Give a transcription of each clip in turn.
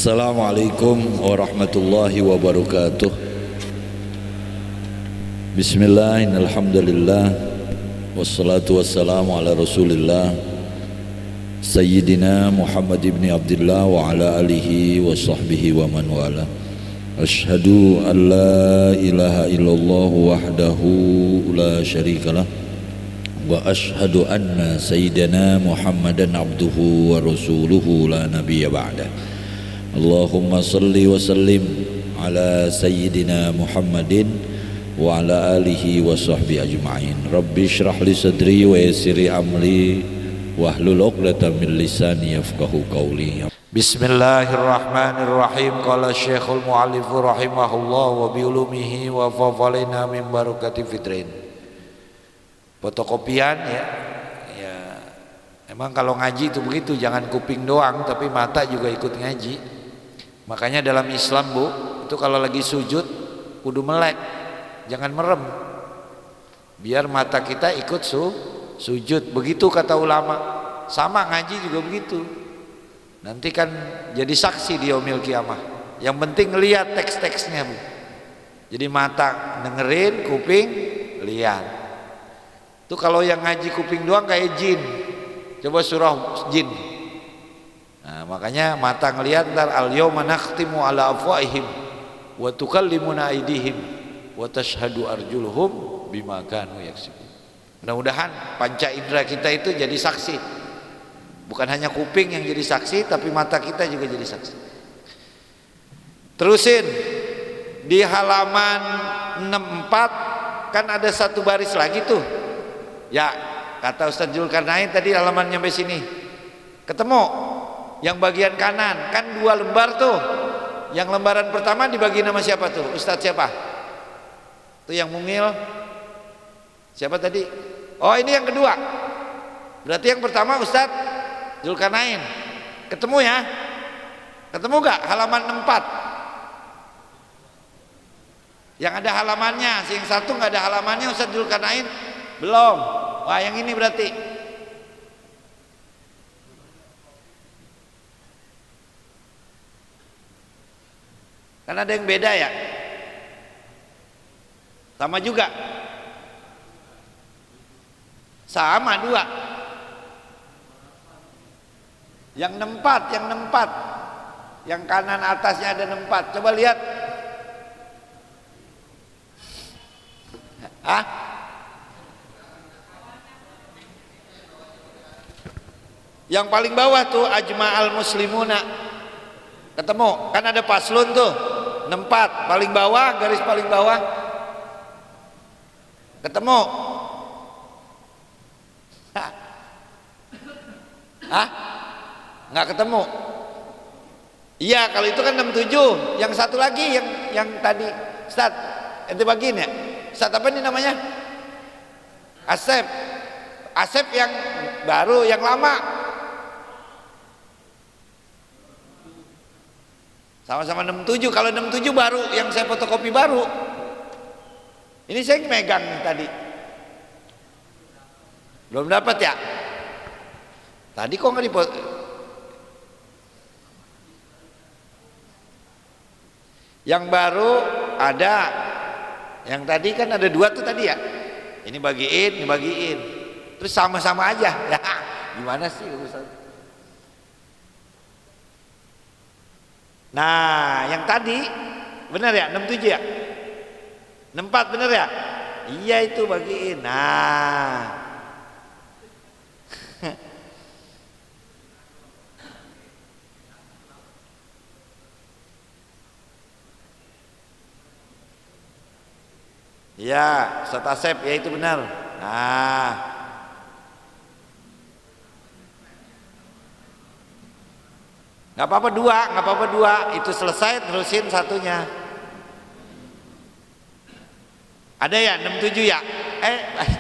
Assalamualaikum warahmatullahi wabarakatuh. Bismillah, innalhamdulillah, wassalatu wassalamu ala rasulillah Sayyidina Muhammad ibn Abdullah wa ala alihi wa sahbihi wa man wala. Ashhadu an la ilaha illallah wahdahu la syarikalah wa ashhadu anna sayyidina Muhammadan abduhu wa rasuluhu la nabiyya ba'da. Allahumma salli wa sallim ala sayyidina Muhammadin wa ala alihi wa sahbihi ajma'in. Rabbi shrah li sadri wa yassir li amri wahlul 'uqdatam min lisani yafqahu qawli. Bismillahirrahmanirrahim. Qala Syekhul Mu'allif rahimahullah wa bi ulumihi wa fadhalina min barakati fitrin. Fotokopian ya. Emang kalau ngaji itu begitu, jangan kuping doang tapi mata juga ikut ngaji. Makanya dalam Islam Bu, itu kalau lagi sujud kudu melek, jangan merem, biar mata kita ikut sujud. Begitu kata ulama. Sama ngaji juga begitu. Nanti kan jadi saksi di yaumil kiamah. Yang penting lihat teks-teksnya Bu. Jadi mata dengerin, kuping lihat. Itu kalau yang ngaji kuping doang kayak jin. Coba surah jin. Nah, makanya mata ngelihat ntar al-yawma nakhtimu ala afwahihim wa tukallimuna aydihim wa tashhadu arjuluhum bima kanu yaksibun. Mudah-mudahan panca indera kita itu jadi saksi. Bukan hanya kuping yang jadi saksi, tapi mata kita juga jadi saksi. Terusin di halaman 64 kan ada satu baris lagi tuh. Ya, kata Ustaz Zulkarnain tadi halaman nyampe sini. Ketemu yang bagian kanan kan 2 lembar tuh. Yang lembaran pertama dibagi nama siapa tuh? Ustadz siapa? Tuh yang mungil. Siapa tadi? Oh, ini yang kedua. Berarti yang pertama Ustadz Zulkarnain. Ketemu ya? Ketemu gak halaman 4? Yang ada halamannya, yang satu gak ada halamannya Ustadz Zulkarnain belum. Wah, yang ini berarti. Kan ada yang beda ya. Sama juga. Sama 2. Yang 64, yang kanan atasnya ada 64. Coba lihat. Yang paling bawah tuh ajma'al muslimuna. Ketemu, kan ada paslon tuh 64, paling bawah, garis paling bawah. Ketemu. Nggak ketemu. Iya, kalau itu kan 67. Yang satu lagi yang tadi Ustaz, ente bagiin ya. Ustaz apa ini namanya? Asep. Asep yang baru, yang lama. Sama-sama 67. Kalau 67 baru, yang saya fotokopi baru. Ini saya megang tadi. Belum dapat ya? Tadi kok nggak dipot? Yang baru ada. Yang tadi kan ada 2 tuh tadi ya. Ini bagiin, ini bagiin. Terus sama-sama aja. Ya, gimana sih urusan? Nah, yang tadi benar ya? 67 ya? 64 benar ya? Iya, itu bagiin. Nah. Iya, Ustaz Asep, ya itu benar. Nah. Nggak apa-apa 2, nggak apa-apa 2. Itu selesai, terusin satunya. Ada ya 67 ya?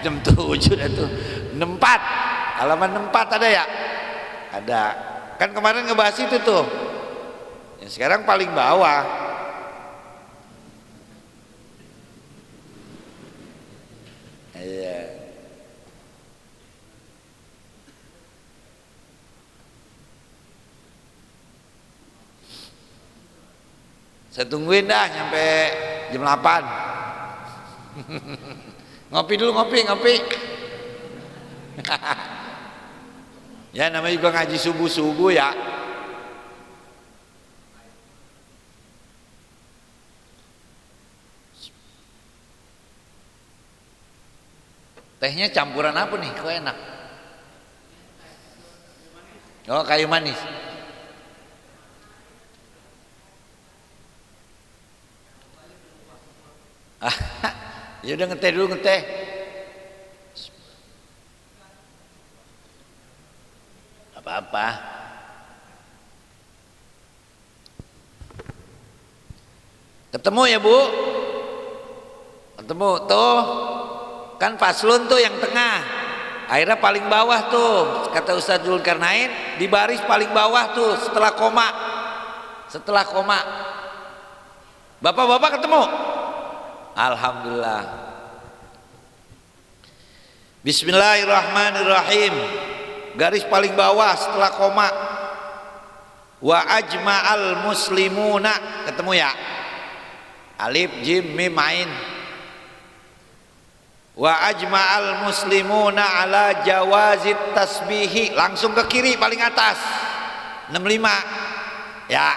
67 dah tuh. 64. Halaman 64 ada ya? Ada. Kan kemarin ngebahas itu tuh. Ya, sekarang paling bawah. Iya. Saya tungguin dah nyampe jam 8. Ngopi dulu, ngopi. Ya namanya juga ngaji subuh-subuh ya. Tehnya campuran apa nih? Kok enak? Oh, kayu manis. Ya udah ngeteh dulu, ngeteh. Apa-apa. Ketemu ya Bu? Ketemu tuh. Kan paslon tuh yang tengah. Akhirnya paling bawah tuh. Kata Ustaz Zulkarnain, di baris paling bawah tuh setelah koma. Setelah koma. Bapak-bapak ketemu? Alhamdulillah. Bismillahirrahmanirrahim. Garis paling bawah setelah koma. Wa ajma'al muslimuna. Ketemu ya? Alif, jim, mim, ain. Wa ajma'al muslimuna ala jawazit tasbihi. Langsung ke kiri paling atas 65. Ya.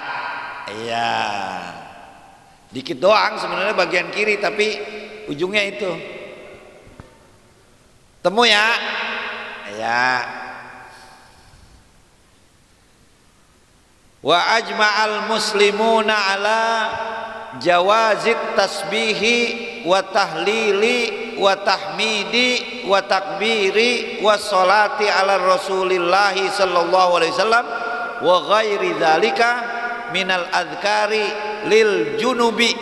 Iya. Dikit doang sebenarnya bagian kiri, tapi ujungnya itu. Temu ya. Ya. Wa ajma'al muslimuna ala jawazit tasbihi wa tahlili wa tahmidi wa takbiri wa salati ala rasulillahi sallallahu alaihi wasallam wa ghairi dzalika minal adhkari lil junubi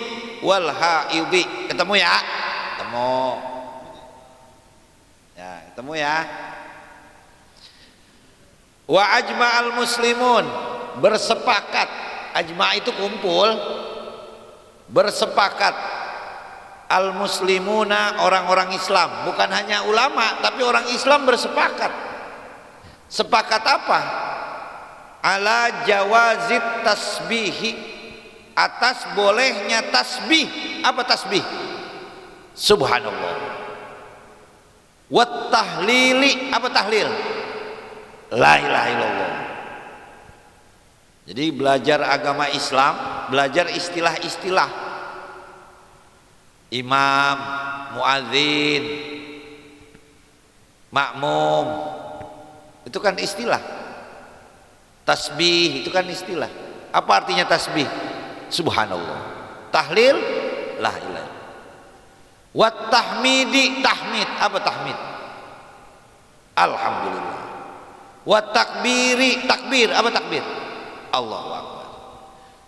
wal haidi. Ketemu ya? Ketemu. Ya, ketemu ya. Wa ajma'al muslimun, bersepakat. Ajma' itu kumpul. Bersepakat al muslimuna, orang-orang Islam, bukan hanya ulama tapi orang Islam bersepakat. Sepakat apa? Ala jawazit tasbihi, atas bolehnya tasbih. Apa tasbih? Subhanallah. Wat tahlili, apa tahlil? La ilaha illallah. Jadi belajar agama Islam, belajar istilah-istilah. Imam, muadzin, makmum, itu kan istilah. Tasbih itu kan istilah. Apa artinya tasbih? Subhanallah. Tahlil, la ilaha. Wat tahmidi, tahmid, apa tahmid? Alhamdulillah. Wat takbiri, takbir, apa takbir? Allahu akbar.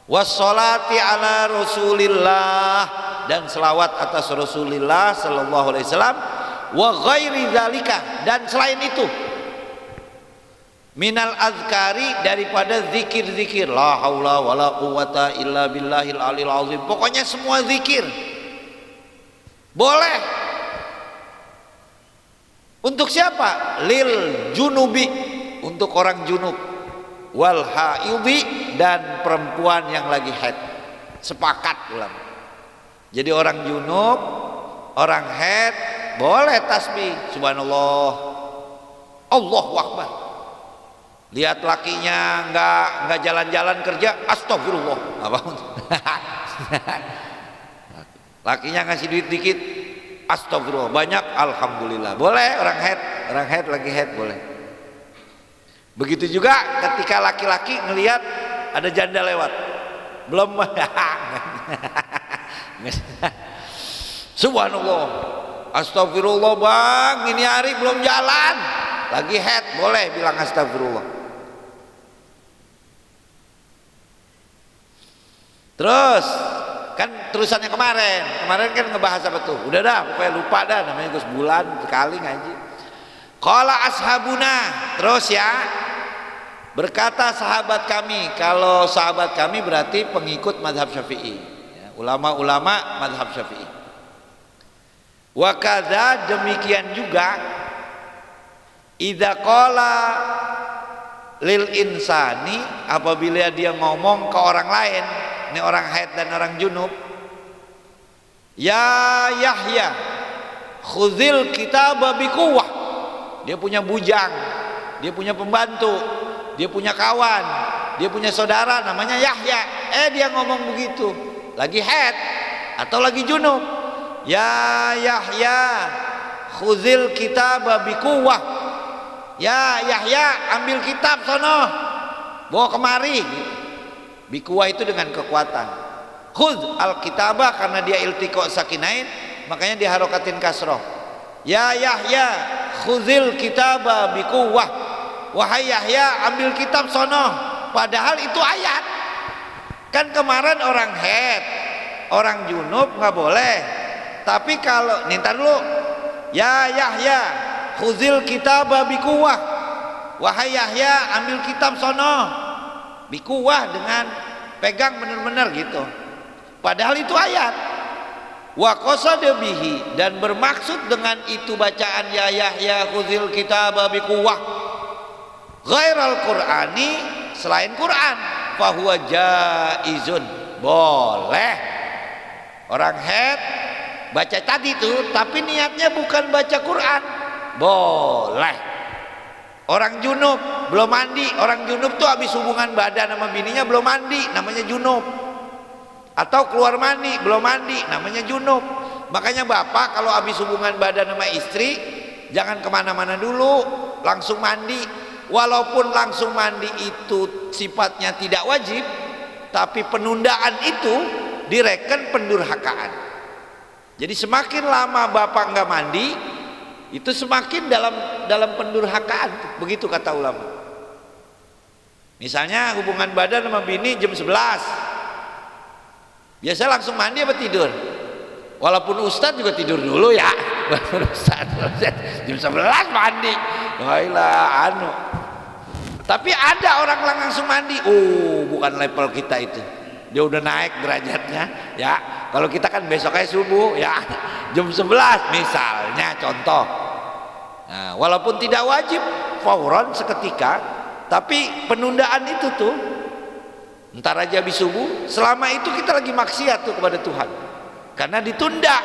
Wassalati ala rasulillah, dan selawat atas Rasulullah sallallahu alaihi wasallam, wa ghairi dzalika, dan selain itu, minal azkari, daripada zikir-zikir, la haula wala quwata illa billahil alil azim. Pokoknya semua zikir boleh. Untuk siapa? Lil junubi, untuk orang junub, wal haidhi, dan perempuan yang lagi haid. Sepakat ulama. Jadi orang junub, orang haid boleh tasbih subhanallah, Allahu akbar. Lihat lakinya nggak jalan-jalan kerja, astagfirullah. Apa? Lakinya ngasih duit dikit, astagfirullah. Banyak, alhamdulillah. Boleh orang haid lagi haid boleh. Begitu juga ketika laki-laki ngelihat ada janda lewat, belum subhanallah, astagfirullah bang, ini hari belum jalan, lagi haid, boleh bilang astagfirullah. Terus kan terusannya kemarin kan ngebahas apa tuh? Udah dah, pokoknya lupa dah, namanya gue sebulan sekali ngaji. Qala ashabuna, terus ya, berkata sahabat kami. Kalau sahabat kami berarti pengikut mazhab Syafi'i, ya, ulama-ulama mazhab Syafi'i. Wa kadza, demikian juga, idza qala lil insani, apabila dia ngomong ke orang lain, ini orang haid dan orang junub. Ya Yahya, khuzil kitaba biquwwah. Dia punya bujang, dia punya pembantu, dia punya kawan, dia punya saudara namanya Yahya. Dia ngomong begitu, lagi haid atau lagi junub. Ya Yahya, khuzil kitaba biquwwah. Ya Yahya, ambil kitab sono, bawa kemari. Biquwwah itu dengan kekuatan. Khudz al-kitabah, karena dia iltiqa sakinain, makanya diharokatin kasroh. Ya Yahya, khuzil kitabah biquwwah. Wahai Yahya, ambil kitab sono. Padahal itu ayat. Kan kemarin orang haid, orang junub nggak boleh. Tapi kalau ntar dulu, ya Yahya, khuzil kitabah biquwwah. Wahai Yahya, ambil kitab sono. Biquwwah, dengan pegang benar-benar gitu. Padahal itu ayat. Wa qasada bihi, dan bermaksud dengan itu bacaan ya Yahya khuzil kitaba biquwwah ghairal qur'ani, selain Quran, fahuwa jaizun, boleh. Orang haid baca tadi itu tapi niatnya bukan baca Quran, boleh. Orang junub belum mandi, orang junub tuh habis hubungan badan sama bininya belum mandi, namanya junub. Atau keluar mandi belum mandi, namanya junub. Makanya bapak kalau habis hubungan badan sama istri jangan kemana-mana dulu, langsung mandi. Walaupun langsung mandi itu sifatnya tidak wajib, tapi penundaan itu direken pendurhakaan. Jadi semakin lama bapak nggak mandi, itu semakin dalam pendurhakaan. Begitu kata ulama. Misalnya hubungan badan sama bini jam 11, biasa langsung mandi apa tidur? Walaupun ustadz juga tidur dulu ya. Walaupun ustadz jam 11 mandi. Wailah anu. Tapi ada orang langsung mandi. Bukan level kita itu. Dia udah naik derajatnya ya. Kalau kita kan besoknya subuh ya. Jam 11 misalnya contoh. Nah, walaupun tidak wajib fauron seketika, tapi penundaan itu tuh ntar aja habis subuh, selama itu kita lagi maksiat tuh kepada Tuhan karena ditunda.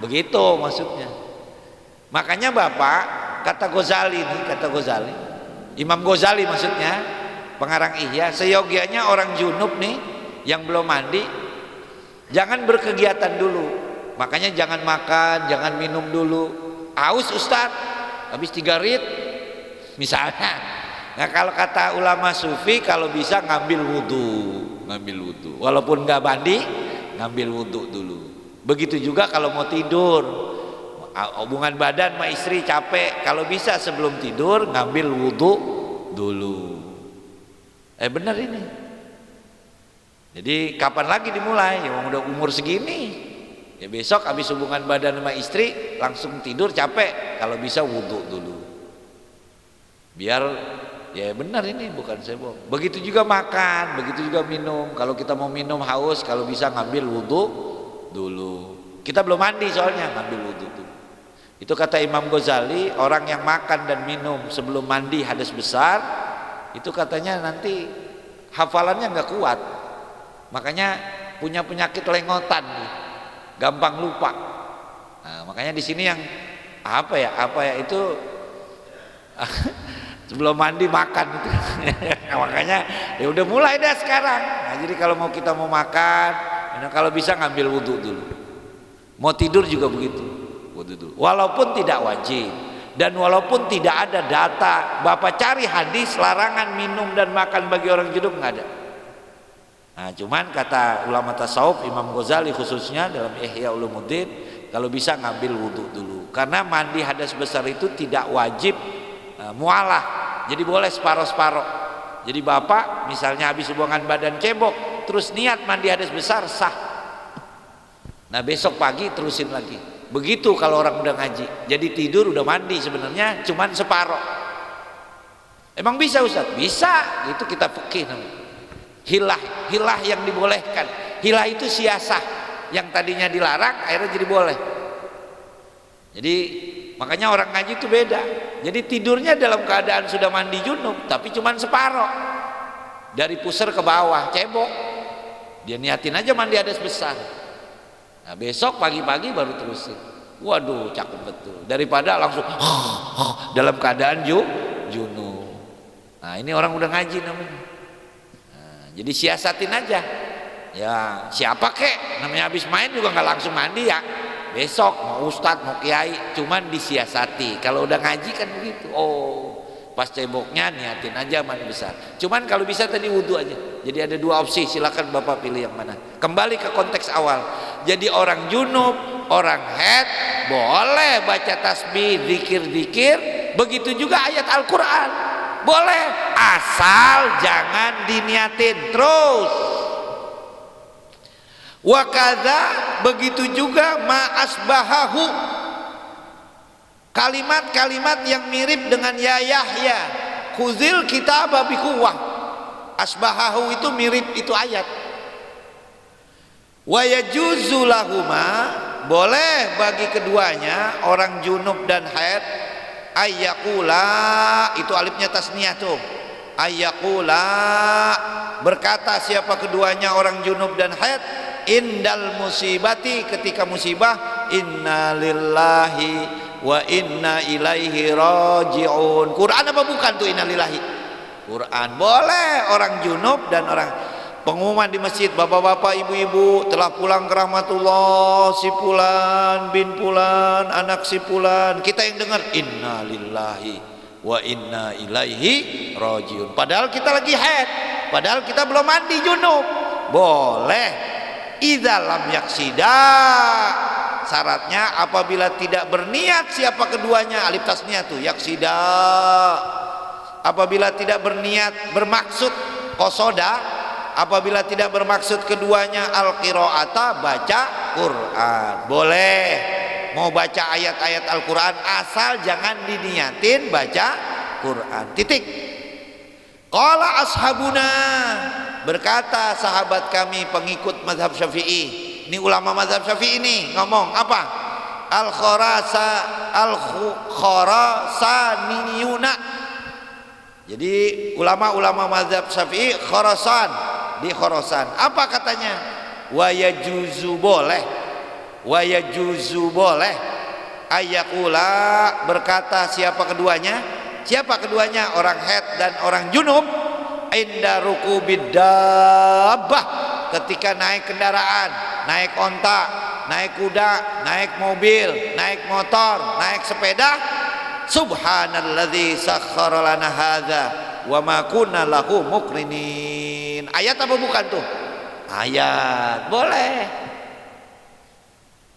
Begitu maksudnya. Makanya bapak, kata Ghazali nih, kata Ghazali, Imam Ghazali maksudnya, pengarang Ihya, seyogianya orang junub nih yang belum mandi jangan berkegiatan dulu. Makanya jangan makan, jangan minum dulu. Haus Ustaz, habis 3 rit misalnya. Nah kalau kata ulama sufi, kalau bisa ngambil wudhu, walaupun nggak mandi, ngambil wudhu dulu. Begitu juga kalau mau tidur, hubungan badan sama istri capek, kalau bisa sebelum tidur ngambil wudhu dulu. Benar ini. Jadi kapan lagi dimulai? Ya udah umur segini. Ya besok habis hubungan badan sama istri langsung tidur capek, kalau bisa wudhu dulu. Biar ya benar ini, bukan saya bohong. Begitu juga makan, begitu juga minum. Kalau kita mau minum haus, kalau bisa ngambil wudhu dulu. Kita belum mandi soalnya, ngambil wudhu dulu. Itu kata Imam Ghazali, orang yang makan dan minum sebelum mandi hadas besar, itu katanya nanti hafalannya nggak kuat. Makanya punya penyakit lengotan, gampang lupa. Nah, makanya di sini yang apa ya itu sebelum mandi makan itu. Makanya ya udah mulai dah sekarang. Nah, jadi kalau kita mau makan, kalau bisa ngambil wudhu dulu. Mau tidur juga begitu, wudhu dulu. Walaupun tidak wajib dan walaupun tidak ada data, bapak cari hadis larangan minum dan makan bagi orang junub, nggak ada. Nah, cuman kata ulama tasawuf Imam Ghazali khususnya dalam Ihya Ulumuddin, kalau bisa ngambil wudhu dulu. Karena mandi hadas besar itu tidak wajib mualah, jadi boleh separoh-separoh. Jadi bapak misalnya habis hubungan badan cebok, terus niat mandi hadas besar, sah. Nah besok pagi terusin lagi. Begitu kalau orang udah ngaji. Jadi tidur udah mandi sebenarnya cuman separoh. Emang bisa Ustaz? Bisa, itu kita fikih namanya. Hilah yang dibolehkan. Hilah itu siasah, yang tadinya dilarang akhirnya jadi boleh. Jadi makanya orang ngaji itu beda. Jadi tidurnya dalam keadaan sudah mandi junub, tapi cuman separoh, dari pusar ke bawah, cebok. Dia niatin aja mandi hadas besar. Nah besok pagi-pagi baru terusin. Waduh cakep betul. Daripada langsung dalam keadaan junub. Nah ini orang udah ngaji namanya. Nah, jadi siasatin aja. Ya siapa kek namanya habis main juga nggak langsung mandi ya. Besok mau ustadz mau kiai cuman disiasati. Kalau udah ngaji kan begitu. Oh pas ceboknya niatin aja mandi besar. Cuman kalau bisa tadi wudhu aja. Jadi ada dua opsi, silakan bapak pilih yang mana. Kembali ke konteks awal. Jadi orang junub, orang haid boleh baca tasbih, zikir-zikir. Begitu juga ayat Al-Quran boleh, asal jangan diniatin terus. Wakadha begitu juga ma asbahahu, kalimat-kalimat yang mirip dengan ya Yahya khuzil kitaba biquwwah. Asbahahu itu mirip itu ayat. Wa yajuzu lahuma, boleh bagi keduanya orang junub dan haid ayyaqula, itu alifnya tasniyah tuh. Ayyaqula, berkata siapa keduanya orang junub dan haid indal musibati, ketika musibah, inna lillahi wa inna ilaihi raji'un. Quran apa bukan tuh inna lillahi? Quran. Boleh orang junub dan orang. Pengumuman di masjid, bapak-bapak, ibu-ibu telah pulang ke rahmatullah, si fulan bin fulan, anak si fulan. Kita yang dengar inna lillahi wa inna ilaihi raji'un. Padahal kita lagi haid, padahal kita belum mandi junub. Boleh. Idza lam yaksida, syaratnya apabila tidak berniat siapa keduanya, alif tasniyah tuh yaksida. Apabila tidak berniat bermaksud qasoda, apabila tidak bermaksud keduanya al-qiraata, baca Quran. Boleh mau baca ayat-ayat Al-Quran asal jangan diniatin baca Quran. Titik. Qala ashabuna, berkata sahabat kami pengikut mazhab Syafi'i. Ini ulama mazhab Syafi'i ini ngomong apa? Al-Khurasaniyuna. Jadi ulama-ulama mazhab Syafi'i Khurasan, di Khurasan. Apa katanya? Wa yajuzu boleh. Wa yajuzu boleh. Ayyaqula, berkata siapa keduanya? Siapa keduanya? Orang haid dan orang junub. Inda rukubid dabbah, ketika naik kendaraan, naik onta, naik kuda, naik mobil, naik motor, naik sepeda. Subhanalladzi sakhkhara lana hadza wa ma kunna lahu muqrinin. Ayat apa bukan tuh? Ayat. Boleh.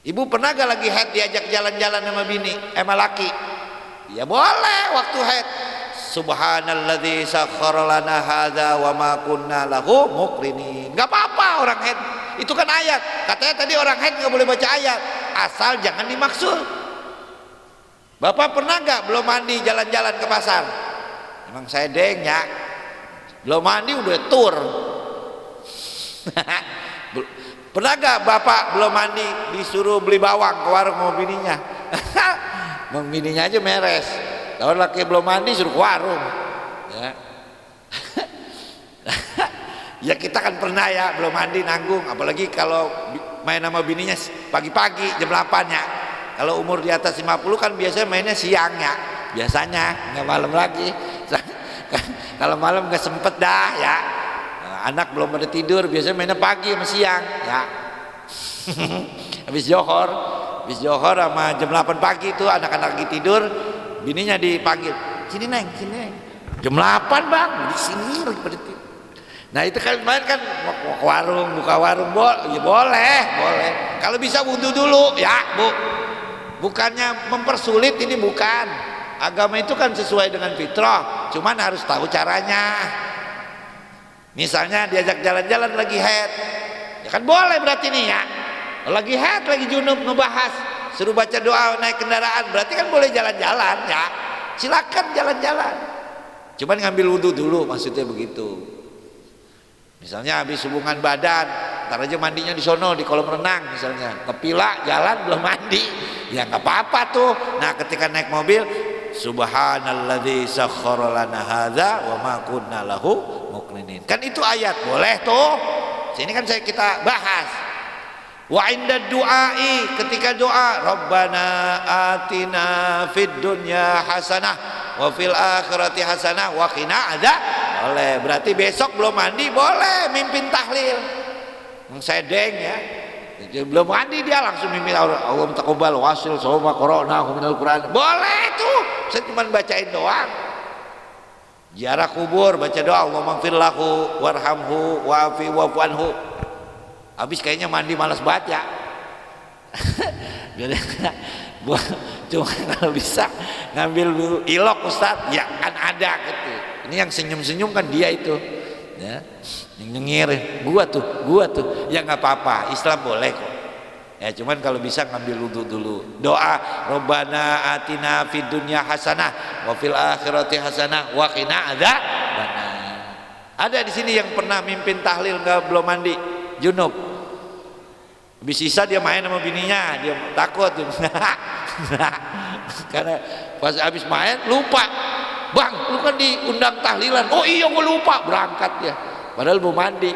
Ibu pernah gak lagi haid diajak jalan-jalan sama bini, sama laki? Ya boleh waktu haid. Subhanalladzi sakhkhara lana hadza wa ma kunna lahu muqrinin. Enggak apa-apa orang haid. Itu kan ayat. Katanya tadi orang haid enggak boleh baca ayat, asal jangan dimaksud. Bapak pernah gak belum mandi jalan-jalan ke pasar? Emang saya dengnya belum mandi udah tur. Pernah gak bapak belum mandi disuruh beli bawang ke warung sama bininya? Bininya aja meres. Kalau laki belum mandi suruh ke warung. Ya. Ya kita kan pernah ya belum mandi nanggung, apalagi kalau main sama bininya pagi-pagi jam 8 ya. Kalau umur di atas 50 kan biasanya mainnya siang ya, biasanya nggak malam lagi. Kalau malam nggak sempet dah ya, anak belum pada tidur, biasanya mainnya pagi sama siang ya. Habis johor sama jam 8 pagi tuh anak-anak lagi tidur, bininya dipanggil, sini neng, sini neng. Jam 8 bang, di sini lagi pada tidur. Nah itu kan main kan mau ke warung, buka warung, ya boleh. Kalau bisa wudhu dulu ya bu. Bukannya mempersulit, ini bukan. Agama itu kan sesuai dengan fitrah, cuman harus tahu caranya. Misalnya diajak jalan-jalan lagi haid, ya kan boleh berarti nih ya. Lagi haid, lagi junub ngebahas, suruh baca doa naik kendaraan, berarti kan boleh jalan-jalan ya. Silakan jalan-jalan. Cuman ngambil wudhu dulu, maksudnya begitu. Misalnya habis hubungan badan, ntar aja mandinya di sono di kolam renang misalnya. Kepila jalan belum mandi, ya nggak apa-apa tuh. Nah ketika naik mobil, Subhanalladzi sakhkhara lana hadza wa ma kunna lahu muqrinin. Kan itu ayat, boleh tuh. Ini kan kita bahas. Wa inda du'ai, ketika doa, Rabbana atina fid dunya hasanah wa fil akhirati hasanah wa qina adzab. Boleh, berarti besok belum mandi boleh mimpin tahlil. Sedeng ya. Belum mandi dia langsung mimpin Allahumma taqabbal wasil sawma qara'na minal Qur'an. Boleh tuh. Saya cuma bacain doang. Ziarah kubur baca doa Allahumma ighfir lahu warhamhu wa'afi wa'fu anhu. Habis kayaknya mandi malas banget ya. Cuma kalau bisa ngambil ilok Ustaz, ya kan ada gitu. Ini yang senyum-senyum kan dia itu, ya, yang nyengir. Gua tuh, ya nggak apa-apa. Islam boleh kok. Ya cuman kalau bisa ngambil wudu dulu. Doa Rabbana atina fid dunya hasanah wa fil akhirati hasanah wa qina adzabannar. Ada di sini yang pernah mimpin tahlil belum mandi, junub. Habis sisa dia main sama bininya, dia takut. Karena pas habis main lupa. Bang, lu kan diundang tahlilan. Oh iya gue lupa, berangkat ya. Padahal mau mandi.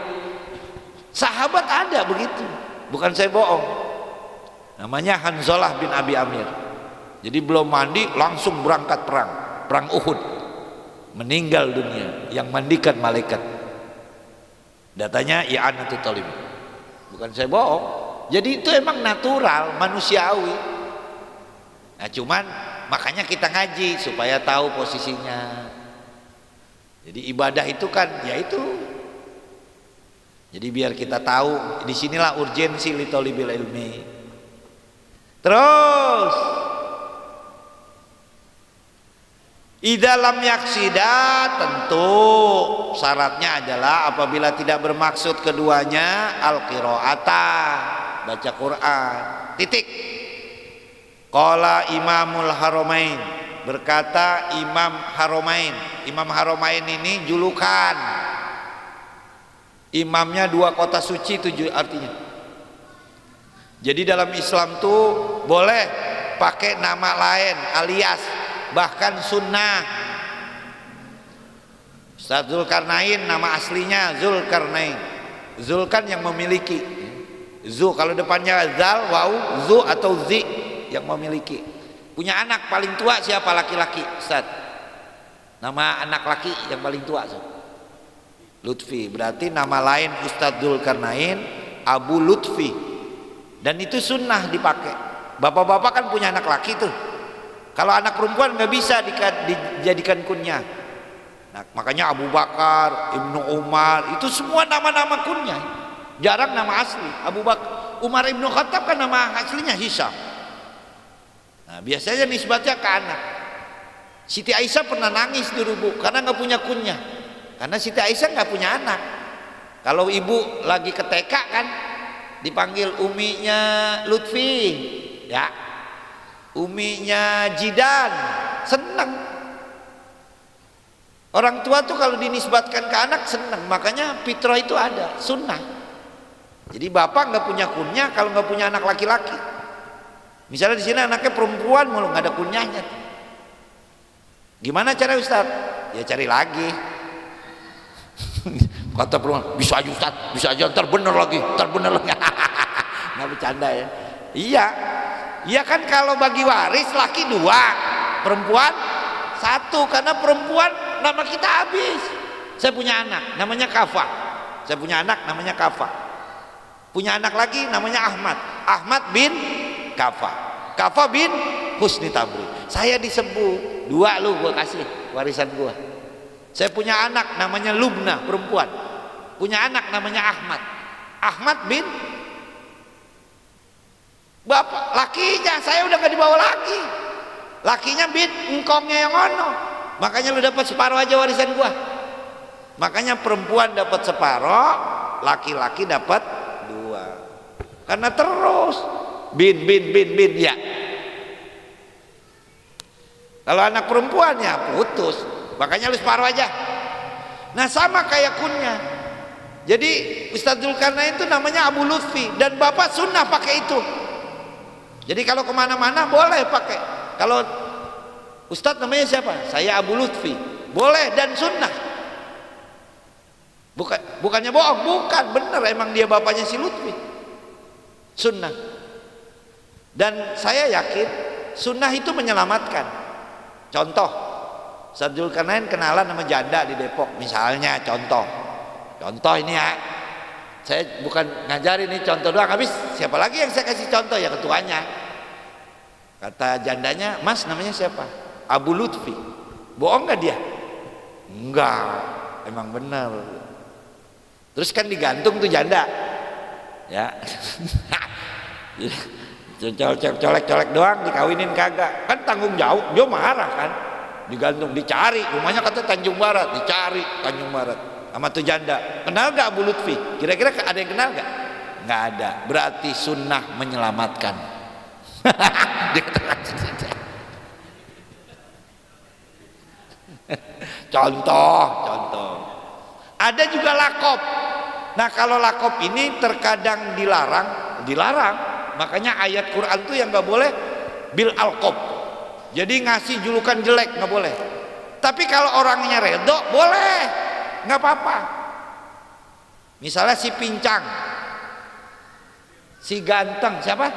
Sahabat ada begitu. Bukan saya bohong. Namanya Hanzalah bin Abi Amir. Jadi belum mandi langsung berangkat perang Uhud. Meninggal dunia, yang mandikan malaikat. Datanya i'anatul talib. Bukan saya bohong. Jadi itu emang natural, manusiawi. Nah cuman makanya kita ngaji supaya tahu posisinya. Jadi ibadah itu kan ya itu. Jadi biar kita tahu, disinilah urgensi li thalibil ilmi. Terus idza lam yaksida, tentu syaratnya adalah apabila tidak bermaksud keduanya al-qiraata, baca Quran. Titik. Qala Imamul Haramain, berkata Imam Haramain. Imam Haramain ini julukan. Imamnya dua kota suci itu artinya. Jadi dalam Islam tuh boleh pakai nama lain alias bahkan sunnah. Ustaz Zulkarnain nama aslinya Zulkarnain. Zulkan yang memiliki. Zu kalau depannya zal, wau, zu atau zi yang memiliki. Punya anak paling tua siapa? Laki-laki, Ustaz. Nama anak laki yang paling tua, Ustaz. Lutfi. Berarti nama lain Ustaz Zulkarnain Abu Lutfi. Dan itu sunnah dipakai. Bapak-bapak kan punya anak laki tuh. Kalau anak perempuan nggak bisa dijadikan kunyah. Nah, makanya Abu Bakar, Ibnu Umar, itu semua nama-nama kunyah. Jarang nama asli. Abu Bakar, Umar Ibnu Khattab kan nama aslinya Hisam. Nah, biasanya nisbatnya ke anak. Siti Aisyah pernah nangis dulu Bu, karena nggak punya kunyah. Karena Siti Aisyah nggak punya anak. Kalau ibu lagi ke TK kan, dipanggil uminya Lutfi, ya, uminya Jidan, senang. Orang tua tuh kalau dinisbatkan ke anak senang, makanya fitrah itu ada, sunnah. Jadi bapak nggak punya kunyah kalau nggak punya anak laki-laki. Misalnya di sini anaknya perempuan mulu nggak ada kunyahnya. Gimana cara Ustaz? Ya cari lagi. Kata perempuan, bisa aja Ustaz, bisa aja ntar bener lagi. Nggak bercanda ya. Iya, iya kan kalau bagi waris laki 2, perempuan 1, karena perempuan nama kita habis. Saya punya anak namanya Kafa. Saya punya anak namanya Kafa. Punya anak lagi namanya Ahmad. Ahmad bin Kafa. Kafa bin Husni Tabri. Saya disebut 2 lu gua kasih warisan gua. Saya punya anak namanya Lubna, perempuan. Punya anak namanya Ahmad. Ahmad bin bapak lakinya saya udah gak dibawa lagi. Lakinya bin engkongnya yang ono. Makanya lu dapat separuh aja warisan gua. Makanya perempuan dapat separuh, laki-laki dapat 2. Karena terus bin ya. Kalau anak perempuannya putus, makanya lu separuh aja. Nah sama kayak kunyah. Jadi Ustaz Zulkarnain itu namanya Abu Lutfi dan bapak sunnah pakai itu. Jadi kalau kemana-mana boleh pakai. Kalau Ustaz namanya siapa? Saya Abu Lutfi, boleh dan sunnah. Bukannya bohong, bukan, bener emang dia bapaknya si Lutfi. Sunnah. Dan saya yakin sunnah itu menyelamatkan. Contoh, Ustaz Zulkarnain kenalan sama janda di Depok misalnya, contoh ini ya, saya bukan ngajarin ini contoh doang, habis siapa lagi yang saya kasih contoh, ya ketuanya. Kata jandanya, mas namanya siapa? Abu Lutfi. Bohong gak dia? Enggak, emang bener. Terus kan digantung tuh janda ya. colek doang, dikawinin kagak, kan tanggung jawab, dia marah kan. Digantung, dicari, rumahnya kata Tanjung Barat, dicari Tanjung Barat sama tuh janda. Kenal gak Abu Lutfi? Kira-kira ada yang kenal gak? Nggak ada. Berarti sunnah menyelamatkan. Contoh. Ada juga lakop. Nah kalau lakop ini terkadang dilarang. Makanya ayat Quran tuh yang nggak boleh bil alqab. Jadi ngasih julukan jelek nggak boleh. Tapi kalau orangnya redho boleh, nggak apa-apa. Misalnya si pincang, si ganteng, siapa?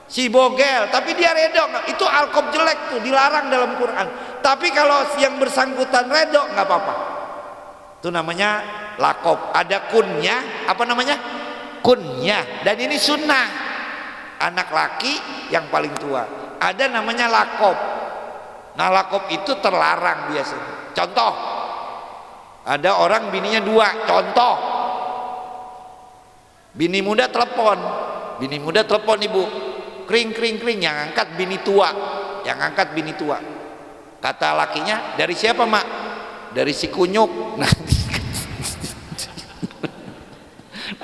Si bogel, tapi dia redho, itu alqab jelek tuh, dilarang dalam Quran. Tapi kalau yang bersangkutan redho nggak apa-apa. Itu namanya lakop. Ada kunnya, apa namanya? Kunnya. Dan ini sunnah. Anak laki yang paling tua. Ada namanya lakop. Nah lakop itu terlarang biasanya. Contoh, ada orang bininya 2. Contoh, bini muda telepon ibu, kring, yang angkat bini tua. Kata lakinya, dari siapa mak? Dari si Kunyuk. Nah,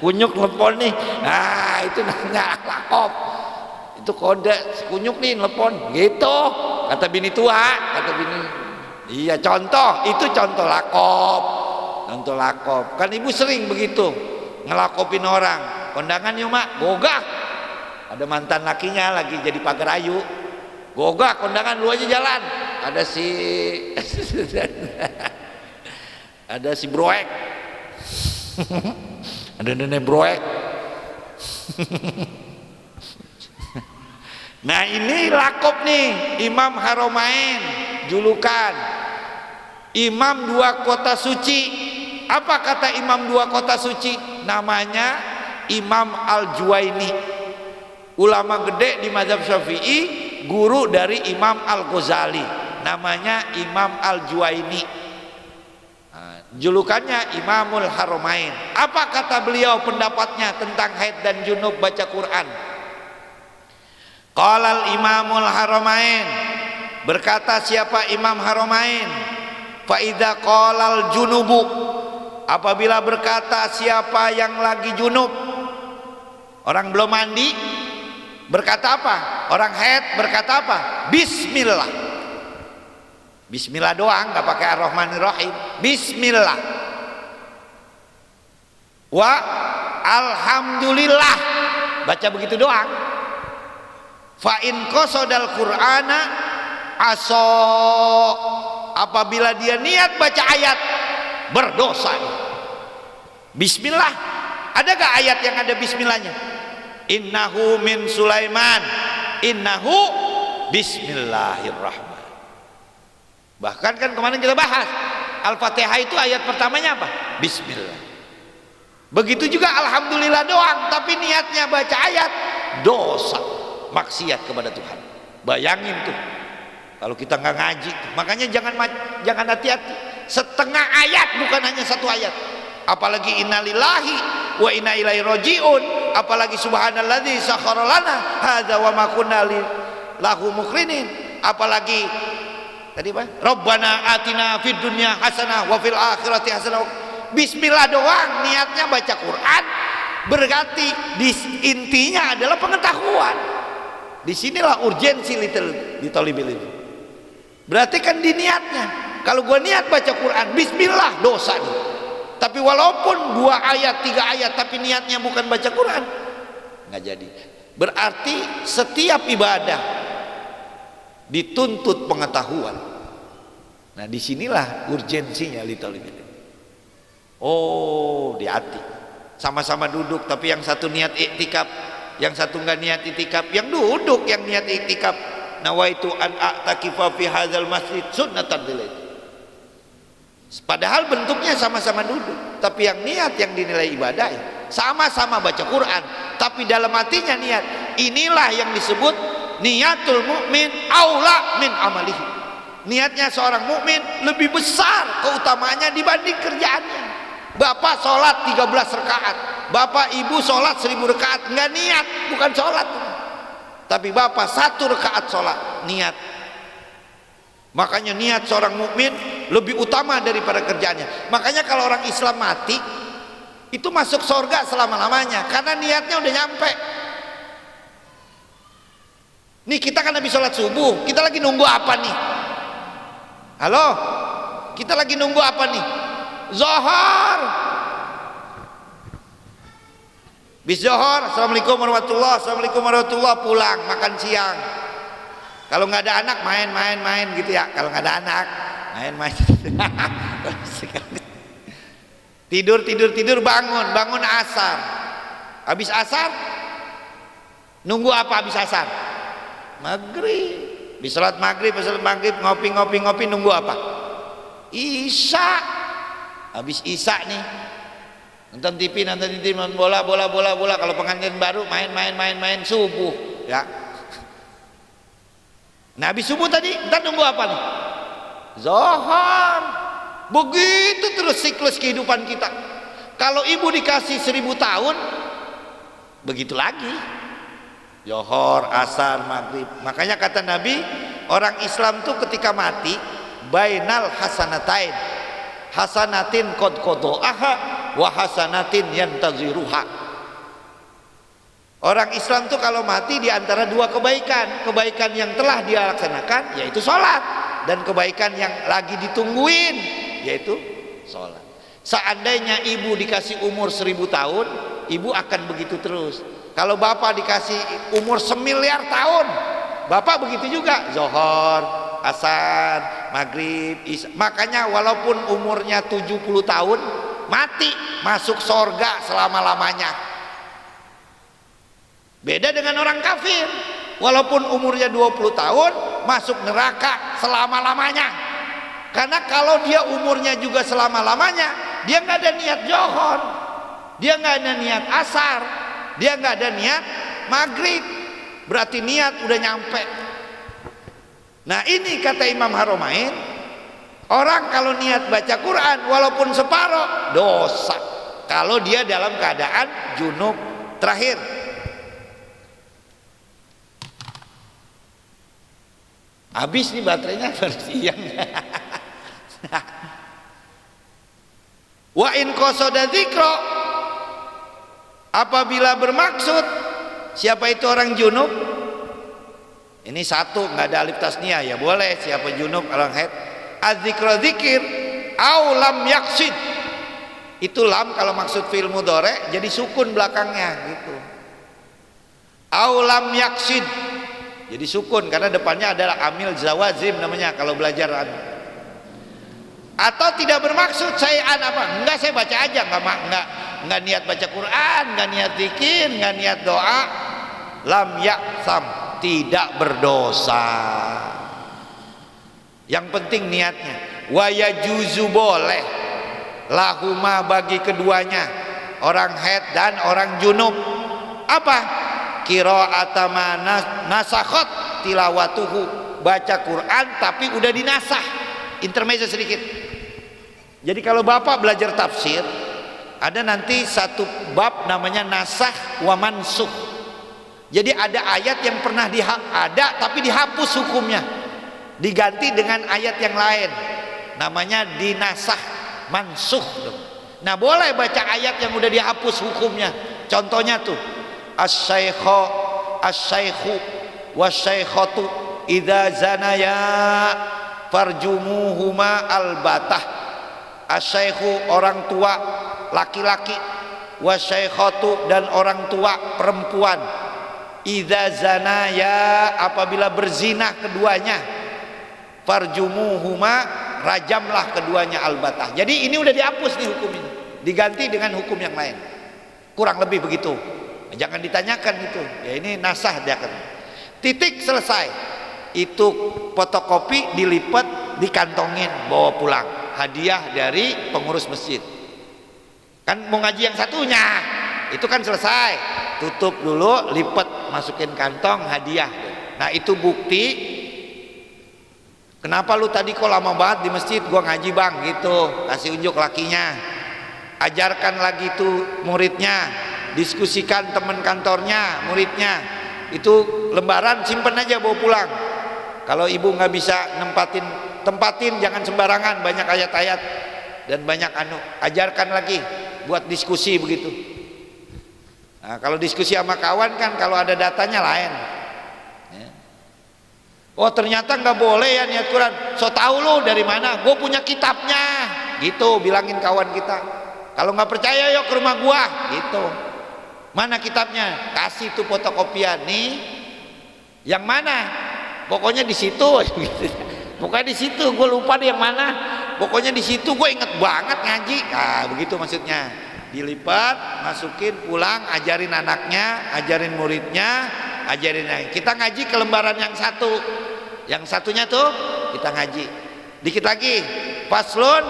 Kunyuk telepon nih. Nah itu namanya lakop. Itu kode, si Kunyuk nih telepon gitu, kata bini tua, iya, contoh, itu contoh lakop kan. Ibu sering begitu ngelakopin orang. Kondangan yuk mak, gogah, ada mantan lakinya lagi jadi pagar ayu, gogah kondangan, lu aja jalan. Ada si broek. Ada nenek broek. Nah ini lakop nih, Imam Haromain, julukan Imam 2 kota suci. Apa kata Imam 2 kota suci? Namanya Imam Al-Juwaini, ulama gede di mazhab Syafi'i, guru dari Imam Al-Ghazali. Namanya Imam Al-Juwaini. Julukannya Imamul Haromain. Apa kata beliau pendapatnya tentang haid dan junub baca Quran? Qalal Imamul Haromain, berkata siapa Imam Haromain, fa idza qalal junubu, apabila berkata siapa yang lagi junub, orang belum mandi, berkata apa? Orang haid berkata apa? Bismillah. Bismillah doang, nggak pakai Ar-Rahmanir-Rahim. Bismillah. Wa alhamdulillah, baca begitu doang. Fa in qasodal Qur'ana aso, apabila dia niat baca ayat berdosa. Bismillah, ada gak ayat yang ada bismillahnya? Innahu min Sulaiman, innahu bismillahirrahmanirrahim. Bahkan kan kemarin kita bahas Al-Fatihah itu ayat pertamanya apa? Bismillah. Begitu juga alhamdulillah doang, tapi niatnya baca ayat, dosa, maksiat kepada Tuhan. Bayangin tuh kalau kita nggak ngaji. Makanya jangan hati-hati. Setengah ayat, bukan hanya 1 ayat. Apalagi innalillahi wa inna ilaihi rajiun, apalagi subhanalladzi sakhkhara lana hadza wa ma kunna lahu muqrinin, apalagi tadi apa? Rabbana atina fid dunya hasanah wa fil akhirati hasanah. Bismillah doang niatnya baca Quran, berarti intinya adalah pengetahuan. Disinilah urgensi litolibil ini. Berarti kan di niatnya. Kalau gua niat baca Quran, bismillah, dosa nih. Tapi walaupun 2 ayat 3 ayat tapi niatnya bukan baca Quran, nggak jadi. Berarti setiap ibadah dituntut pengetahuan. Nah disinilah urgensinya litolibil. Oh, di hati. Sama-sama duduk, tapi yang satu niat iktikaf, yang satu enggak niat iktikaf. Yang duduk yang niat iktikaf, nawaitu an a'takifa fi hadzal masjid sunnatan lillahi. Padahal bentuknya sama-sama duduk, tapi yang niat yang dinilai ibadah ya. Sama-sama baca Quran, tapi dalam hatinya niat. Inilah yang disebut niatul mukmin aula min amalihi. Niatnya seorang mukmin lebih besar keutamaannya dibanding kerjaannya. Bapak sholat 13 rakaat, bapak ibu sholat 1000 rakaat, nggak niat, bukan sholat. Tapi bapak 1 rakaat sholat, niat. Makanya niat seorang mukmin lebih utama daripada kerjaannya. Makanya kalau orang Islam mati, itu masuk surga selama-lamanya, karena niatnya udah nyampe. Nih kita kan habis sholat subuh, kita lagi nunggu apa nih? Halo? Kita lagi nunggu apa nih? Zohor. Bis Zohor, assalamualaikum warahmatullah, assalamualaikum warahmatullah, pulang makan siang. Kalau nggak ada anak main gitu ya. Kalau nggak ada anak main. tidur bangun asar. Habis asar nunggu apa? Habis asar maghrib. Habis salat maghrib ngopi nunggu apa? Isya. Habis isya nih nonton TV, nonton bola. Kalau pengantin baru main subuh ya. Nah habis subuh tadi ntar nunggu apa nih? Zohor. Begitu terus siklus kehidupan kita. Kalau ibu dikasih 1000 tahun, begitu lagi. Zohor, asar, maghrib. Makanya kata Nabi, orang Islam tuh ketika mati bainal hasanatain, hasanatin qad qada'aha wa hasanatin yantaziruha. Orang Islam tuh kalau mati di antara 2 kebaikan yang telah dia laksanakan yaitu sholat, dan kebaikan yang lagi ditungguin yaitu sholat. Seandainya ibu dikasih umur 1000 tahun, ibu akan begitu terus. Kalau bapak dikasih umur 1 miliar tahun, bapak begitu juga, zohor, asar, maghrib, isya. Makanya walaupun umurnya 70 tahun mati, masuk surga selama-lamanya. Beda dengan orang kafir, walaupun umurnya 20 tahun masuk neraka selama-lamanya. Karena kalau dia umurnya juga selama-lamanya, dia nggak ada niat johor, dia nggak ada niat asar, dia nggak ada niat maghrib, berarti niat udah nyampe. Nah ini kata Imam Haromain, orang kalau niat baca Quran walaupun separoh dosa kalau dia dalam keadaan junub. Terakhir, habis nih baterainya baru siang. Wa in qasada dzikra, apabila bermaksud, siapa itu orang junub? Ini satu, nggak ada alif tasniyah ya boleh, siapa junub orang haid. Az-dzikra dzikir au lam yaqsid. Itu lam kalau maksud fi'il mudhari jadi sukun belakangnya gitu. Au lam yaqsid jadi sukun karena depannya adalah amil zawazim namanya kalau belajar. Atau tidak bermaksud sayan apa? Enggak, saya baca aja, enggak niat baca Quran, enggak niat zikir, enggak niat doa. Lam yaksam, tidak berdosa. Yang penting niatnya. Wa yajuzu, boleh lahuma bagi keduanya, orang haid dan orang junub. Apa? Qira'atama nasakhat tilawatuhu, baca Quran tapi udah dinasah. Intermezzo sedikit. Jadi kalau bapak belajar tafsir, ada nanti satu bab namanya nasah wa mansukh. Jadi ada ayat yang pernah ada tapi dihapus hukumnya, diganti dengan ayat yang lain, namanya dinasah, mansukh. Nah boleh baca ayat yang udah dihapus hukumnya. Contohnya tuh as-syaikhu was-syaikhatu idza zanaya farjumuhuma albatah. As-syaikhu orang tua laki-laki, was-syaikhatu dan orang tua perempuan, idza zanaya apabila berzinah keduanya, farjumuhuma rajamlah keduanya albatah. Jadi ini udah dihapus nih hukum ini. diganti dengan hukum yang lain. Kurang lebih begitu. Jangan ditanyakan itu. Ya ini nasah dia kan. Titik, selesai. Itu fotokopi, dilipat, dikantongin, bawa pulang. Hadiah dari pengurus masjid. Kan mau ngaji yang satunya, itu kan selesai. Tutup dulu, lipat, masukin kantong, hadiah. Nah itu bukti. Kenapa lu tadi kok lama banget di masjid? Gua ngaji bang, gitu. Kasih unjuk lakinya. Ajarkan lagi tuh muridnya. Diskusikan teman kantornya, muridnya. Itu lembaran simpen aja, bawa pulang. Kalau ibu nggak bisa tempatin, jangan sembarangan. Banyak ayat-ayat dan banyak ajarkan lagi buat diskusi begitu. Nah, kalau diskusi sama kawan kan kalau ada datanya lain. Oh ternyata nggak boleh ya niat Quran. So tahu lu dari mana? Gue punya kitabnya. Gitu bilangin kawan kita. Kalau nggak percaya yuk ke rumah gua. Gitu. Mana kitabnya? Kasih tuh fotokopian nih. Yang mana? Pokoknya di situ. Pokoknya di situ. Gue lupa deh yang mana. Pokoknya di situ gue inget banget ngaji. Nah begitu maksudnya. Dilipat, masukin, pulang, ajarin anaknya, ajarin muridnya. Ajarin aja. Kita ngaji ke lembaran yang satu. Yang satunya tuh kita ngaji. Dikit lagi. Faslun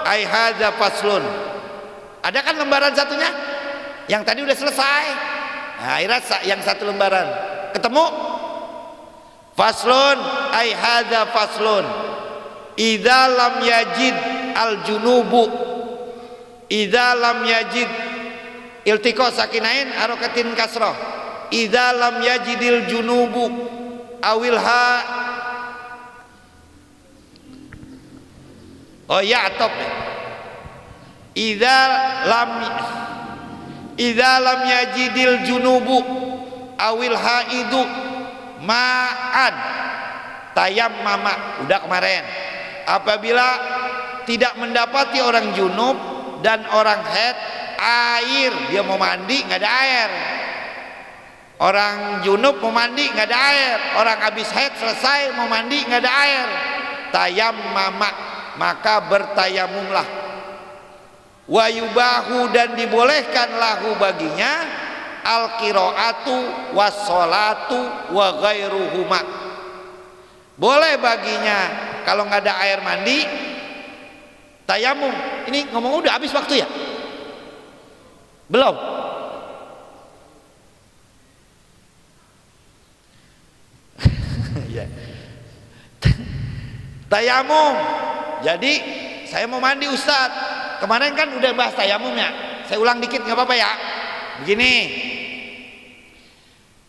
ai hadza faslun. Ada kan lembaran satunya? Yang tadi udah selesai. Nah, akhirnya yang satu lembaran. Ketemu? Faslun ai hadza faslun. Idza lam yajid al junubu. Idza lam yajid iltiqa sakinain harakatin kasrah. Idza lam yajidil junubu awilha oh ya top. Idza lam yajidil junubu awil haidu ma'an tayammama. Udah kemarin. Apabila tidak mendapati orang junub dan orang haid air, dia mau mandi nggak ada air. Orang junub mau mandi nggak ada air. Orang habis haid selesai mau mandi nggak ada air. Tayammama, maka bertayamumlah. Wa yubahu, dan dibolehkan lahu baginya al qiraatu was salatu wa ghairuhuma. Boleh baginya kalau nggak ada air mandi tayamum. Ini ngomong udah habis waktu ya? Belum? Tayamum. Jadi saya mau mandi Ustadz. Kemarin kan udah bahas tayamumnya. Saya ulang dikit nggak apa-apa ya. Begini.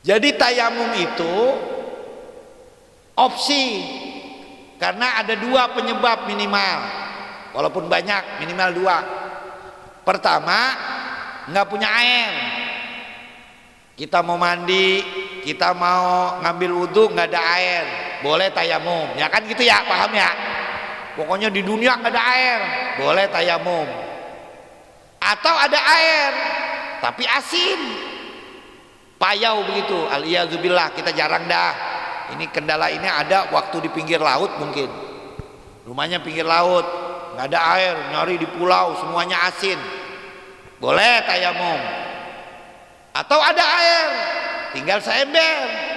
Jadi tayamum itu opsi. Karena ada dua penyebab minimal. Walaupun banyak, minimal dua. Pertama, nggak punya air. Kita mau mandi, kita mau ngambil wudhu nggak ada air. Boleh tayamum, ya kan gitu ya, paham ya? Pokoknya di dunia nggak ada air, boleh tayamum. Atau ada air, tapi asin, payau begitu. Aliyazubillah, kita jarang dah. Ini kendala ini ada waktu di pinggir laut mungkin. Rumahnya pinggir laut, nggak ada air, nyari di pulau, semuanya asin. Boleh tayamum. Atau ada air, tinggal saya ember.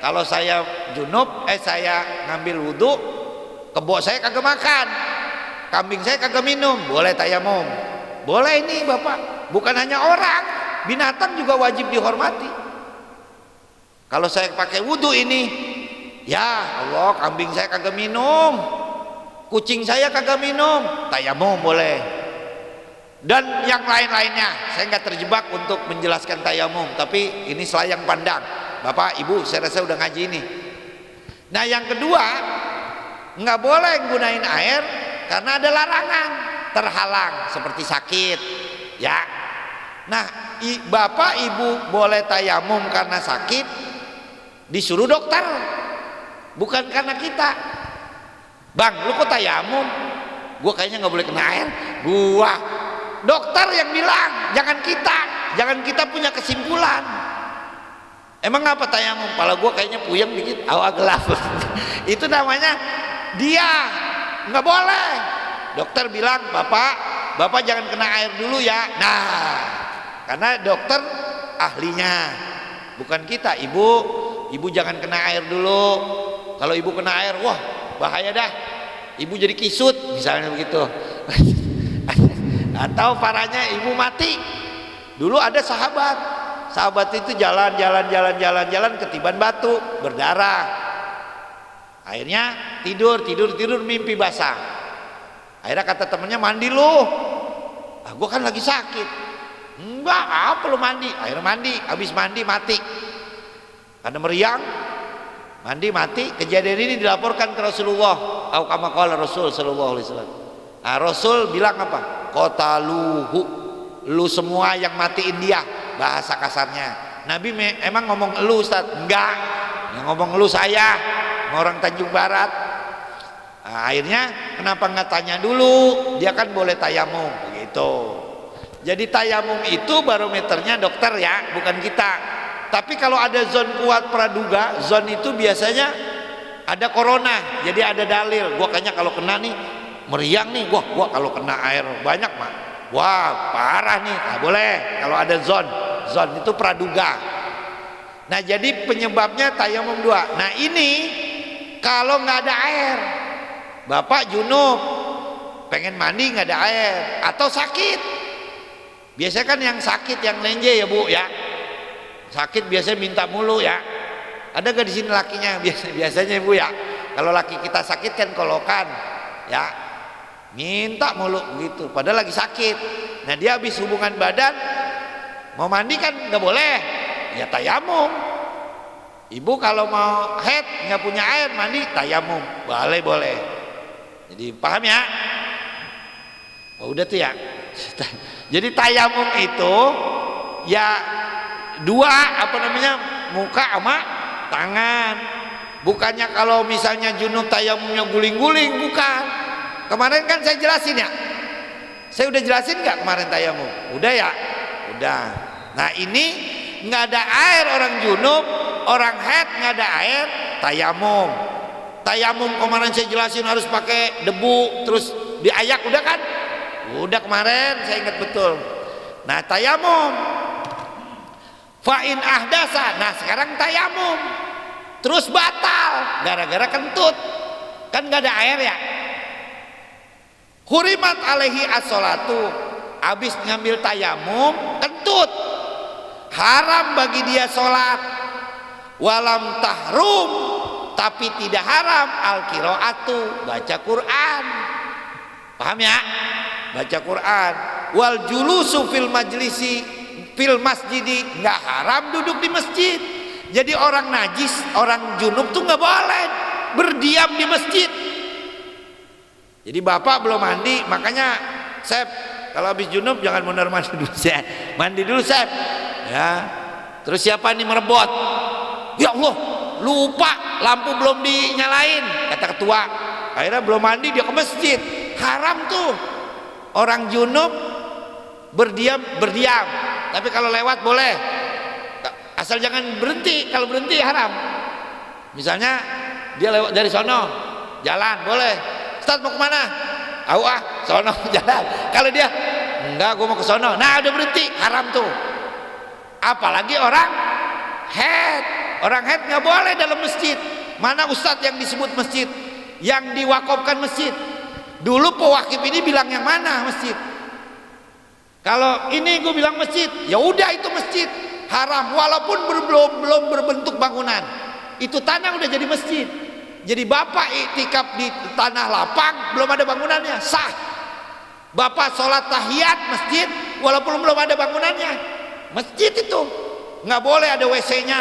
Kalau saya junub, saya ngambil wudhu, kebo saya kagak makan, kambing saya kagak minum, boleh tayamum. Boleh ini Bapak, bukan hanya orang, binatang juga wajib dihormati. Kalau saya pakai wudhu ini, ya Allah, kambing saya kagak minum, kucing saya kagak minum, tayamum boleh. Dan yang lain-lainnya, saya nggak terjebak untuk menjelaskan tayamum, tapi ini selayang pandang. Bapak, Ibu, saya rasa udah ngaji ini. Nah, yang kedua, nggak boleh gunain air karena ada larangan, terhalang seperti sakit, ya. Nah, Bapak, Ibu boleh tayamum karena sakit, disuruh dokter, bukan karena kita. Bang, lu kok tayamum? Gua kayaknya nggak boleh kena air. Gua, dokter yang bilang, jangan kita punya kesimpulan. Emang apa tayamum? Kepala gue kayaknya puyeng dikit, awak gelap. Itu namanya dia nggak boleh. Dokter bilang, Bapak Bapak jangan kena air dulu ya. Nah, karena dokter ahlinya, bukan kita. Ibu jangan kena air dulu. Kalau ibu kena air, wah bahaya dah. Ibu jadi kisut, misalnya begitu. Atau parahnya ibu mati. Dulu ada sahabat itu jalan ketiban batu, berdarah. Akhirnya tidur mimpi basah. Akhirnya kata temennya, mandi lu. Gua kan lagi sakit. Enggak, apa lu mandi? Akhirnya mandi, habis mandi mati. Karena meriang, mandi mati. Kejadian ini dilaporkan ke Rasulullah. Au kama qala Rasul sallallahu alaihi wasallam. Nah, Rasul bilang apa? Qataluhu, lu semua yang matiin dia, bahasa kasarnya. Nabi emang ngomong elu Ustaz? Enggak, yang ngomong elu saya, orang Tanjung Barat. Nah, akhirnya kenapa nggak tanya dulu? Dia kan boleh tayamum begitu. Jadi tayamum itu barometernya dokter ya, bukan kita. Tapi kalau ada zon kuat praduga, zon itu biasanya ada corona. Jadi ada dalil. Gua kayaknya kalau kena nih meriang nih, gua kalau kena air banyak mah, wah parah nih. Nah, boleh kalau ada zon itu praduga. Nah, jadi penyebabnya tayamum 2. Nah, ini kalau nggak ada air, Bapak junub, pengen mandi nggak ada air, atau sakit. Biasanya kan yang sakit, yang lenje ya Bu ya, sakit biasanya minta mulu ya. Ada gak di sini lakinya? Biasanya Bu ya, kalau laki kita sakit kan kolokan ya, minta mulu gitu, padahal lagi sakit. Nah, dia habis hubungan badan mau mandi kan nggak boleh, ya tayamum. Ibu kalau mau haid nggak punya air mandi, tayamum, boleh. Jadi paham ya? Oh, udah tuh ya. Jadi tayamum itu ya 2 muka sama tangan. Bukannya kalau misalnya junub tayamumnya guling-guling, bukan. Kemarin kan saya jelasin ya. Saya udah jelasin nggak kemarin tayamum? Udah ya? Udah. Nah, ini nggak ada air orang junub, orang haid nggak ada air, tayamum. Tayamum kemarin saya jelasin harus pakai debu terus diayak, udah kan? Udah kemarin saya ingat betul. Nah, tayamum fa'in ahdasa. Nah, sekarang tayamum terus batal gara-gara kentut, kan nggak ada air ya. Hurimat alaihi as-sholatu, habis ngambil tayamum kentut, haram bagi dia sholat. Walam tahrum, tapi tidak haram al-qiraatu, baca Quran. Paham ya? Baca Quran. Wal julusu fil majlisi fil masjidi, nggak haram duduk di masjid. Jadi orang najis, orang junub tuh nggak boleh berdiam di masjid. Jadi bapak belum mandi, makanya Sep, kalau habis junub jangan benar mandi dulu, Sep. Mandi dulu, Sep. Ya. Terus siapa nih merebot? Ya Allah, lupa lampu belum dinyalain, kata ketua. Akhirnya belum mandi dia ke masjid. Haram tuh orang junub berdiam. Tapi kalau lewat boleh, asal jangan berhenti. Kalau berhenti haram. Misalnya dia lewat dari sono, jalan boleh. Ustaz mau kemana? Sono jalan. Kalau dia enggak, gua mau ke sono, nah udah berhenti, haram tuh. Apalagi orang haid. Orang haid nggak boleh dalam masjid. Mana ustadz yang disebut masjid, yang diwakafkan masjid? Dulu pewakif ini bilang yang mana masjid? Kalau ini gue bilang masjid, ya udah itu masjid, haram walaupun belum berbentuk bangunan. Itu tanah udah jadi masjid. Jadi bapak iktikaf di tanah lapang, belum ada bangunannya, sah. Bapak sholat tahiyat masjid walaupun belum ada bangunannya, masjid itu. Nggak boleh ada WC-nya,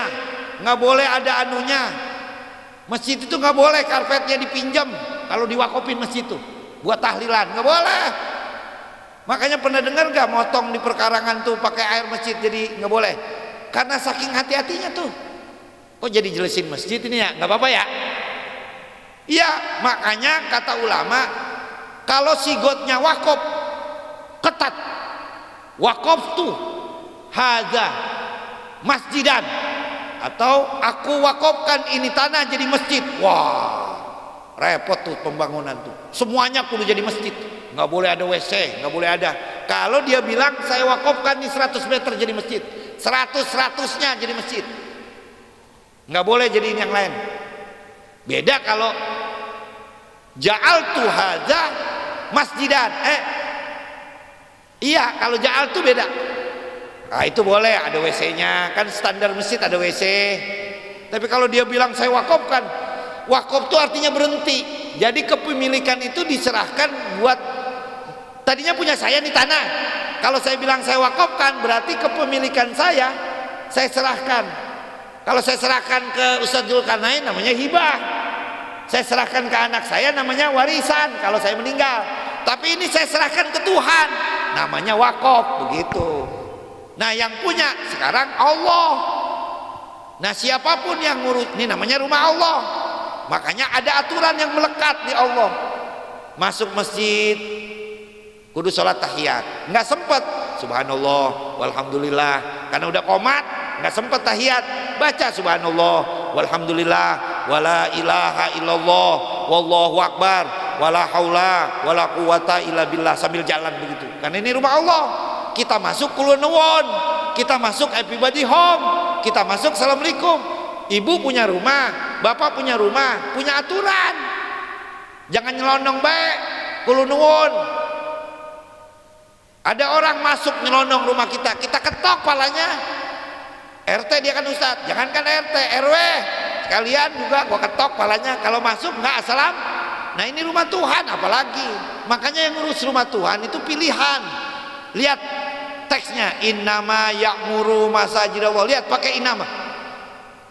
nggak boleh ada anunya. Masjid itu nggak boleh karpetnya dipinjam kalau diwakopin masjid itu buat tahlilan, nggak boleh. Makanya pernah dengar nggak motong di perkarangan tuh pakai air masjid, jadi nggak boleh. Karena saking hati-hatinya tuh. Oh jadi jelasin masjid ini ya, nggak apa-apa ya? Iya, makanya kata ulama kalau sigotnya wakop ketat, wakop tuh hadza masjidan, atau aku wakopkan ini tanah jadi masjid. Wah repot tuh pembangunan tuh, semuanya kudu jadi masjid. nggak boleh ada WC, nggak boleh ada. Kalau dia bilang saya wakafkan di 100 meter jadi masjid, 100-100-nya jadi masjid, nggak boleh jadiin yang lain. Beda kalau ja'altu hadza masjidan. Iya, kalau ja'al tuh beda. Nah, itu boleh ada WC-nya, kan standar masjid ada WC. Tapi kalau dia bilang saya wakafkan, wakaf itu artinya berhenti. Jadi kepemilikan itu diserahkan buat, tadinya punya saya di tanah. Kalau saya bilang saya wakafkan, berarti kepemilikan saya serahkan. Kalau saya serahkan ke Ustadz Zulkarnain namanya hibah. Saya serahkan ke anak saya namanya warisan kalau saya meninggal. Tapi ini saya serahkan ke Tuhan, namanya wakaf, begitu. Nah, yang punya sekarang Allah. Nah, siapapun yang ngurus, ini namanya rumah Allah. Makanya ada aturan yang melekat di Allah. Masuk masjid kudu sholat tahiyat, nggak sempet subhanallah walhamdulillah karena udah qomat, nggak sempet tahiyat, baca subhanallah walhamdulillah wala ilaha illallah wallahu akbar wala haula wala quwata illa billah sambil jalan begitu. Karena ini rumah Allah. Kita masuk kulun nuwun, kita masuk everybody home, kita masuk assalamualaikum. Ibu punya rumah, bapak punya rumah, punya aturan. Jangan nyelonong baik, kulun nuwun. Ada orang masuk nyelonong rumah kita, kita ketok palanya. RT dia kan ustadz, jangankan RT, RW sekalian juga gua ketok palanya. Kalau masuk nggak assalam. Nah, ini rumah Tuhan apalagi. Makanya yang ngurus rumah Tuhan itu pilihan. Lihat teksnya, innama ya'muru masajidallah. Lihat pakai innama.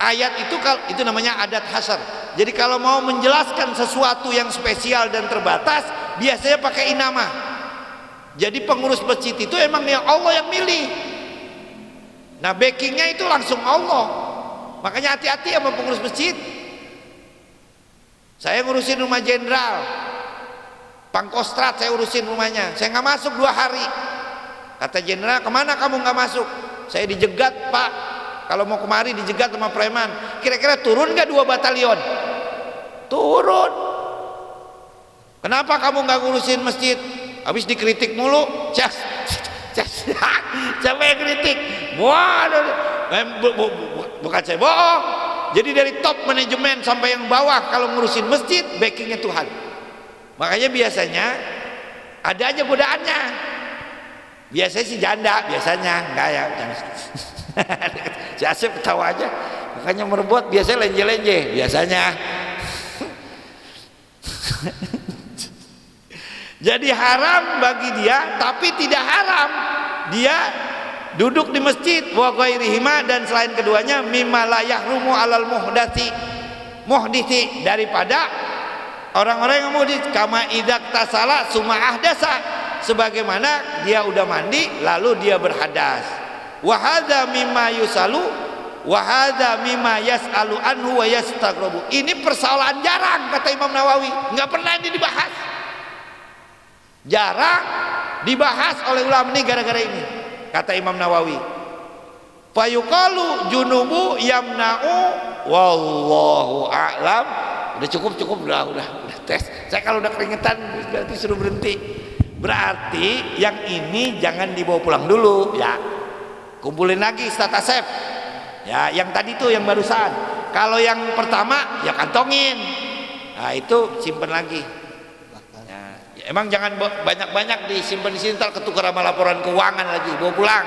Ayat itu namanya adat hasar. Jadi kalau mau menjelaskan sesuatu yang spesial dan terbatas, biasanya pakai innama. Jadi pengurus masjid itu emang yang Allah yang milih. Nah, backingnya itu langsung Allah. Makanya hati-hati sama pengurus masjid. Saya ngurusin rumah jenderal Pangkostrat, saya urusin rumahnya. Saya nggak masuk 2 hari. Kata jenderal, kemana kamu nggak masuk? Saya dijegat pak, kalau mau kemari dijegat sama preman. Kira-kira turun nggak 2 batalion? Turun. Kenapa kamu nggak ngurusin masjid? Habis dikritik mulu. Siapa yang kritik? Bukan saya bohong. Jadi dari top manajemen sampai yang bawah kalau ngurusin masjid backingnya Tuhan. Makanya biasanya ada aja godaannya. Biasanya sih janda, biasanya enggak ya. Si Asep ketawa aja. Makanya merebut biasanya lenje-lenje, biasanya. Jadi haram bagi dia, tapi tidak haram dia duduk di masjid wa ghairihima, dan selain keduanya mimma la yahrumu alal muhditsi daripada orang-orang yang muhdits, kama idak tasala summa ahdasa, sebagaimana dia udah mandi lalu dia berhadas. Wa hadza mimma yusalu wa hadza mimma yasalu anhu wa yastaghrabu. Ini persoalan jarang kata Imam Nawawi, enggak pernah ini dibahas. Jarang dibahas oleh ulama ini gara-gara ini. Kata Imam Nawawi, fayuqalu junubu yamna'u wallahu a'lam. Udah cukup udah tes. Saya kalau udah keringetan berarti suruh berhenti. Berarti yang ini jangan dibawa pulang dulu ya. Kumpulin lagi status save. Ya, yang tadi tuh yang barusan. Kalau yang pertama ya kantongin. Nah, itu simpen lagi. Emang jangan banyak-banyak disimpan di sini, ntar ketukar sama laporan keuangan lagi, bawa pulang.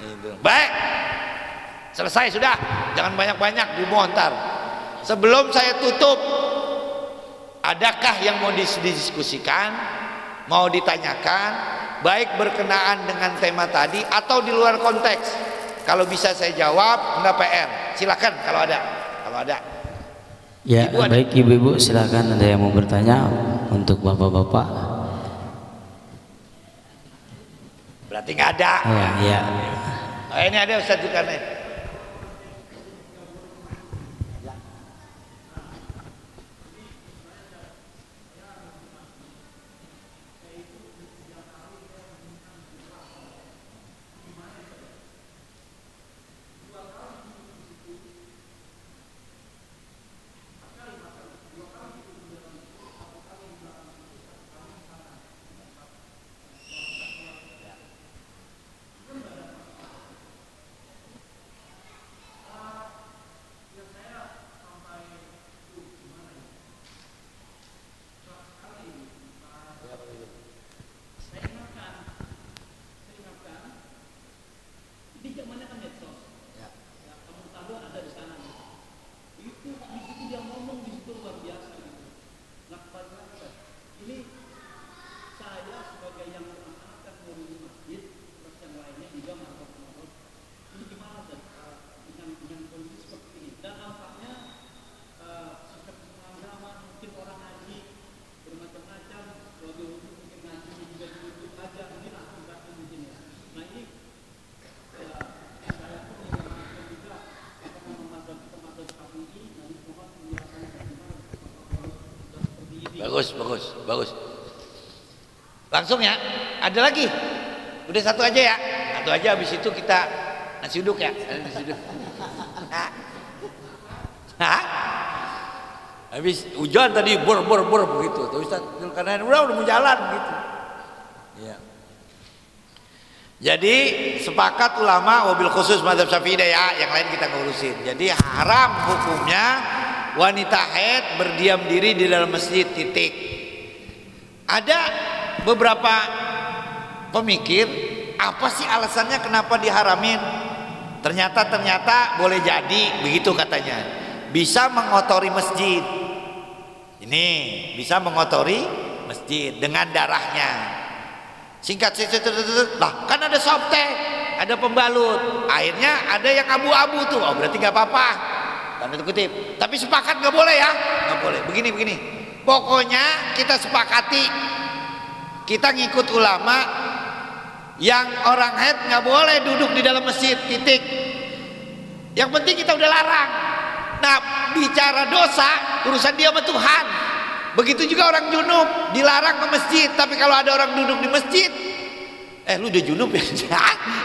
Gitu. Baik, selesai sudah. Jangan banyak-banyak dimontar. Sebelum saya tutup, adakah yang mau didiskusikan, mau ditanyakan, baik berkenaan dengan tema tadi atau di luar konteks? Kalau bisa saya jawab, enggak PR. Silakan kalau ada. Kalau ada. Ya, baik ibu-ibu, silakan ada yang mau bertanya untuk bapak-bapak. Berarti nggak ada. Ya. Oh, ini ada Ustadz Zulkarnain. Bagus, bagus, bagus. Langsung ya. Ada lagi? Udah satu aja ya. Satu aja, habis itu kita nasi uduk ya. Nasi uduk. Hah? Habis hujan tadi bor begitu. Tuh Ustaz Zulkarnain udah mau jalan gitu. Iya. Jadi sepakat ulama wabil khusus mazhab Syafi'i ya, yang lain kita ngurusin. Jadi haram hukumnya wanita haid berdiam diri di dalam masjid, titik. Ada beberapa pemikir, apa sih alasannya kenapa diharamin? Ternyata boleh jadi begitu katanya. Bisa mengotori masjid. Ini bisa mengotori masjid dengan darahnya. Singkat lah, kan ada softtek, ada pembalut, airnya ada yang abu-abu tuh, oh berarti nggak apa-apa, tanda kutip. Tapi sepakat nggak boleh ya, nggak boleh. Begini, pokoknya kita sepakati, kita ngikut ulama, yang orang haid nggak boleh duduk di dalam masjid, titik. Yang penting kita udah larang. Nah, bicara dosa, urusan dia sama Tuhan. Begitu juga orang junub dilarang ke masjid, tapi kalau ada orang duduk di masjid, lu udah junub ya?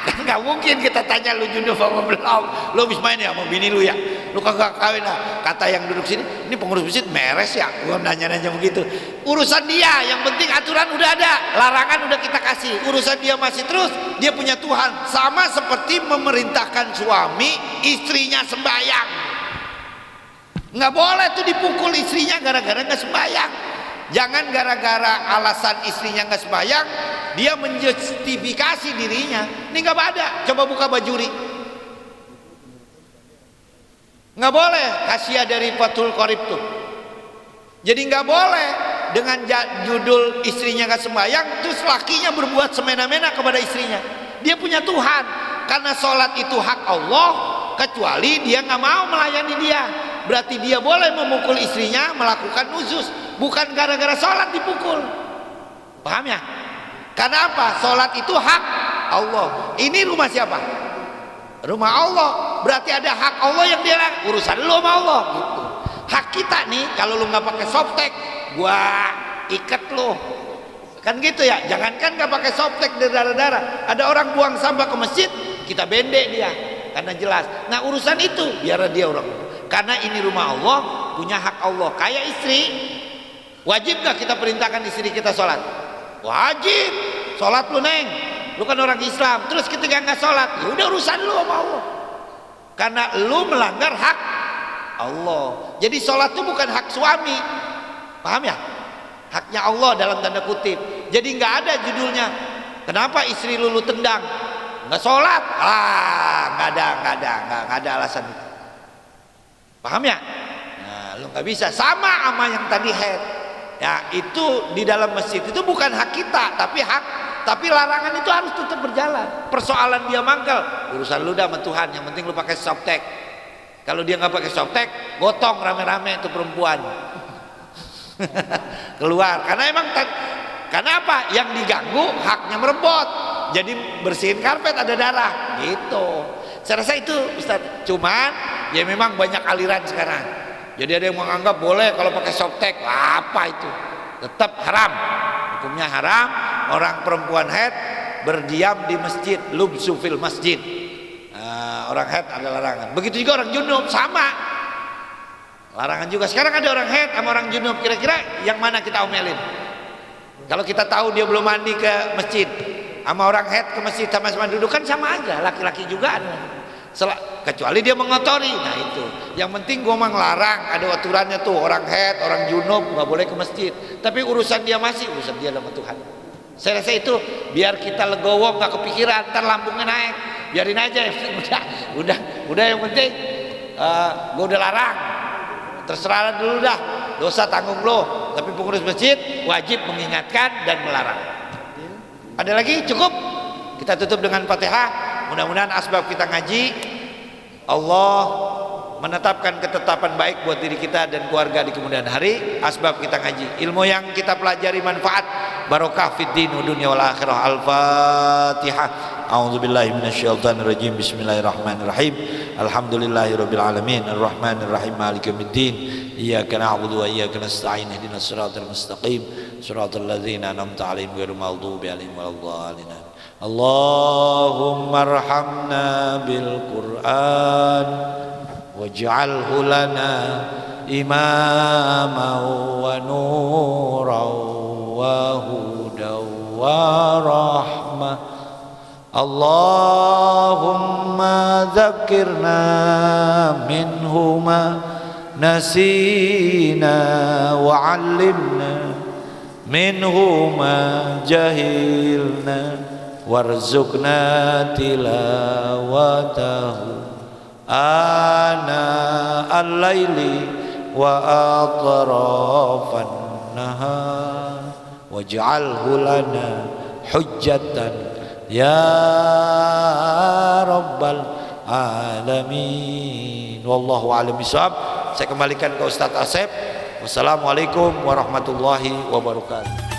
Kan nggak mungkin kita tanya lu junub apa belum. Lu habis main ya sama bini lu ya? Lu kagak kawin lah. Kata yang duduk sini, ini pengurus masjid meres ya? Gua nanya-nanya begitu. Urusan dia, yang penting aturan udah ada, larangan udah kita kasih. Urusan dia masih terus, dia punya Tuhan. Sama seperti memerintahkan suami istrinya sembahyang. Nggak boleh tuh dipukul istrinya gara-gara nggak sembahyang. Jangan gara-gara alasan istrinya nggak sembahyang dia menjustifikasi dirinya. Ini nggak ada. Coba buka bajuri. Nggak boleh. Hasyiah dari Fathul Qorib tuh. Jadi nggak boleh dengan judul istrinya nggak sembahyang terus lakinya berbuat semena-mena kepada istrinya. Dia punya Tuhan. Karena sholat itu hak Allah, kecuali dia nggak mau melayani dia. Berarti dia boleh memukul istrinya melakukan nuzus, bukan gara-gara sholat dipukul. Paham ya? Karena apa? Sholat itu hak Allah. Ini rumah siapa? Rumah Allah. Berarti ada hak Allah yang dia urusan lu sama Allah gitu. Hak kita nih, kalau lu nggak pakai softtek, gua ikat lu. Kan gitu ya. Jangankan nggak pakai softtek darah-darah. Ada orang buang sampah ke masjid, kita bendek dia karena jelas. Nah urusan itu biar dia orang. Karena ini rumah Allah, punya hak Allah. Kayak istri, wajib gak kita perintahkan istri kita sholat? Wajib. Sholat lu neng, lu kan orang Islam. Terus ketika nggak sholat, ya udah urusan lu sama Allah. Karena lu melanggar hak Allah. Jadi sholat itu bukan hak suami, paham ya? Haknya Allah dalam tanda kutip. Jadi nggak ada judulnya. Kenapa istri lu tendang? Nggak sholat? Nggak ada alasan itu. Paham ya? Nah, lu nggak bisa sama yang tadi head. Ya, itu di dalam masjid itu bukan hak kita, tapi larangan itu harus tetap berjalan. Persoalan dia mangkel, urusan lu dah sama Tuhan. Yang penting lu pakai softtek. Kalau dia nggak pakai softtek, gotong rame-rame itu perempuan. Keluar. Karena apa? Yang diganggu haknya merebot. Jadi bersihin karpet ada darah. Gitu. Saya rasa itu Ustaz. Cuman ya memang banyak aliran sekarang. Jadi ada yang menganggap boleh kalau pakai softtek. Apa itu? Tetap haram. Hukumnya haram. Orang perempuan haid berdiam di masjid, lubsu fil masjid. Orang haid ada larangan. Begitu juga orang junub sama. Larangan juga. Sekarang ada orang haid sama orang junub. Kira-kira yang mana kita omelin? Kalau kita tahu dia belum mandi ke masjid, sama orang haid ke masjid sama-sama duduk kan sama aja. Laki-laki juga ada. Kecuali dia mengotori. Nah itu. Yang penting gua mah ngelarang. Ada aturannya tuh. Orang haid, orang junub nggak boleh ke masjid. Tapi urusan dia masih urusan dia sama Tuhan. Saya rasa itu biar kita legowo, nggak kepikiran, ntar lambungnya naik. Biarin aja. Udah yang penting gua udah larang. Terserah dulu dah. Dosa tanggung lo. Tapi pengurus masjid wajib mengingatkan dan melarang. Ada lagi? Cukup? Kita tutup dengan Fatihah. Mudah-mudahan asbab kita ngaji, Allah menetapkan ketetapan baik buat diri kita dan keluarga di kemudian hari. Asbab kita ngaji, ilmu yang kita pelajari manfaat, barokah fid din wa dunya wal akhirah. Al-Fatihah. A'udzubillahi minasyaitonirrajim. Bismillahirrahmanirrahim. Alhamdulillahirabbil alamin. Arrahmanirrahim. Maliki yaumiddin. Iyyaka na'budu wa iyyaka nasta'in. Ihdinas siratal mustaqim. Shiratal ladzina an'amta 'alaihim ghairil maghdubi 'alaihim waladdallin. Allahumma arhamna bil Qur'an waj'alhu lana imaman wa nuran wa hudan wa rahmah. Allahumma dzakirna minhu ma nasina wa 'allimna minhu ma jahilna warzuqna tilawatahu ana al-laili wa atrafan nahar waj'alhu lana hujjatan ya rabbal alamin. Wallahu a'lam bishawab. Saya kembalikan ke Ustadz Asep. Wassalamualaikum warahmatullahi wabarakatuh.